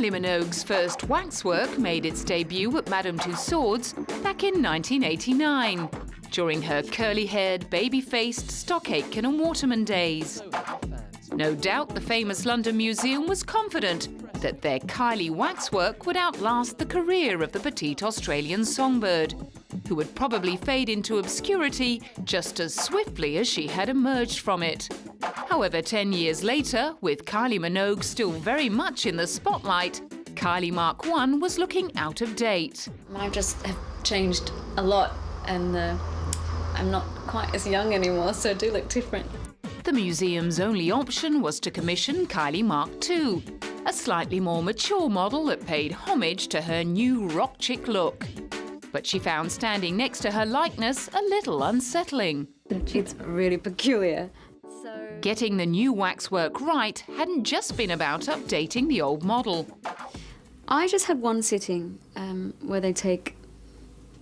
Kylie Minogue's first waxwork made its debut at Madame Tussauds back in 1989, during her curly-haired, baby-faced Stock Aitken and Waterman days. No doubt the famous London Museum was confident that their Kylie waxwork would outlast the career of the petite Australian songbird, who would probably fade into obscurity just as swiftly as she had emerged from it. However, 10 years later, with Kylie Minogue still very much in the spotlight, Kylie Mark I was looking out of date. I just have changed a lot, and I'm not quite as young anymore, so I do look different. The museum's only option was to commission Kylie Mark II, a slightly more mature model that paid homage to her new rock chick look. But she found standing next to her likeness a little unsettling. She's really peculiar. Getting the new waxwork right hadn't just been about updating the old model. I just had one sitting where they take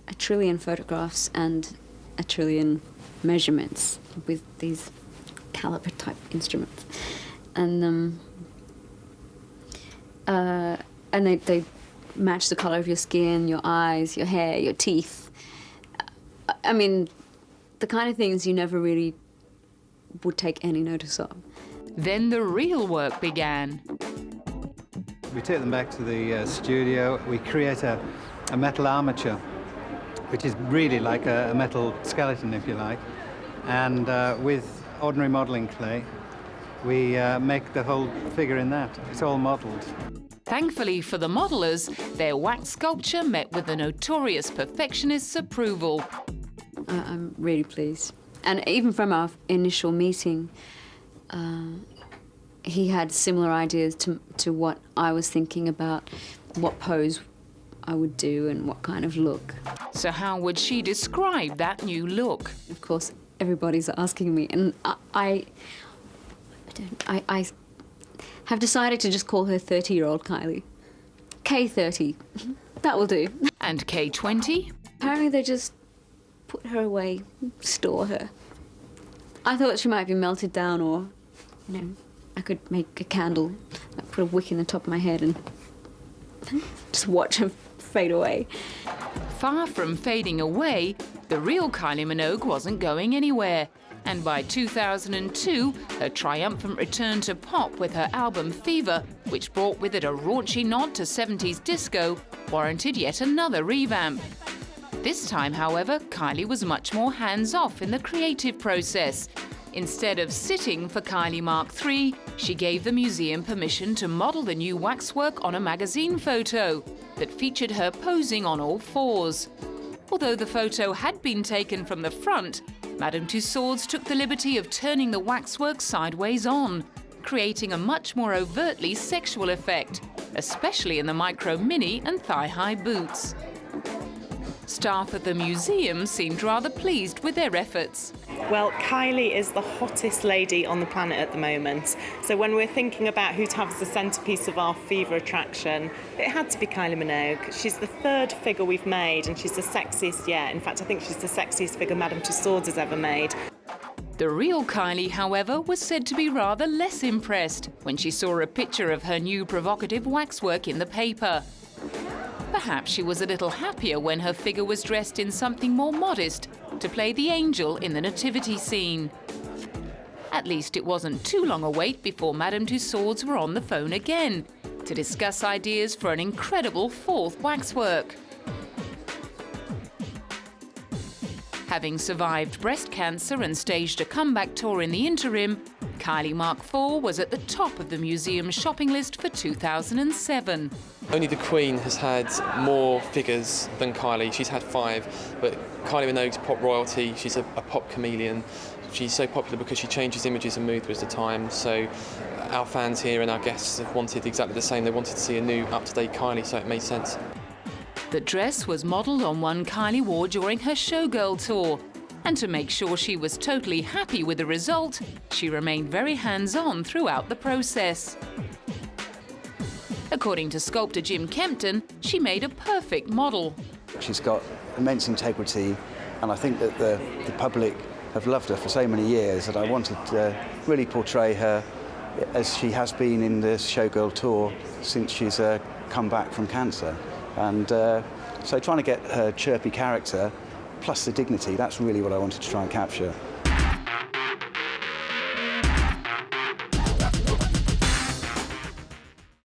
1 trillion photographs and 1 trillion measurements with these caliper type instruments, and they match the color of your skin, your eyes, your hair, your teeth. I mean, the kind of things you never really would take any notice of. Then the real work began. We take them back to the studio. We create a metal armature, which is really like a metal skeleton, if you like. And with ordinary modelling clay, we make the whole figure in that. It's all modelled. Thankfully for the modellers, their wax sculpture met with the notorious perfectionist's approval. I'm really pleased. And even from our initial meeting, he had similar ideas to what I was thinking about, what pose I would do and what kind of look. So how would she describe that new look? Of course, everybody's asking me, and I have decided to just call her 30-year-old Kylie. K30, that will do. And K20? Apparently they just put her away, store her. I thought she might be melted down, or, you know, I could make a candle, like put a wick in the top of my head and just watch her fade away. Far from fading away, the real Kylie Minogue wasn't going anywhere. And by 2002, her triumphant return to pop with her album Fever, which brought with it a raunchy nod to 70s disco, warranted yet another revamp. This time, however, Kylie was much more hands-off in the creative process. Instead of sitting for Kylie Mark III, she gave the museum permission to model the new waxwork on a magazine photo that featured her posing on all fours. Although the photo had been taken from the front, Madame Tussauds took the liberty of turning the waxwork sideways on, creating a much more overtly sexual effect, especially in the micro mini and thigh-high boots. Staff at the museum seemed rather pleased with their efforts. Well, Kylie is the hottest lady on the planet at the moment. So when we're thinking about who to have as the centrepiece of our Fever attraction, it had to be Kylie Minogue. She's the third figure we've made, and she's the sexiest yet. In fact, I think she's the sexiest figure Madame Tussauds has ever made. The real Kylie, however, was said to be rather less impressed when she saw a picture of her new provocative waxwork in the paper. Perhaps she was a little happier when her figure was dressed in something more modest to play the angel in the nativity scene. At least it wasn't too long a wait before Madame Tussauds were on the phone again to discuss ideas for an incredible fourth waxwork. Having survived breast cancer and staged a comeback tour in the interim, Kylie Mark IV was at the top of the museum's shopping list for 2007. Only the Queen has had more figures than Kylie. She's had 5, but Kylie Minogue's pop royalty. She's a pop chameleon. She's so popular because she changes images and moods with the time. So our fans here and our guests have wanted exactly the same. They wanted to see a new, up-to-date Kylie, so it made sense. The dress was modelled on one Kylie wore during her Showgirl tour. And to make sure she was totally happy with the result, she remained very hands-on throughout the process. According to sculptor Jim Kempton, she made a perfect model. She's got immense integrity, and I think that the public have loved her for so many years that I wanted to really portray her as she has been in the Showgirl tour since she's come back from cancer. And so trying to get her chirpy character plus the dignity, that's really what I wanted to try and capture.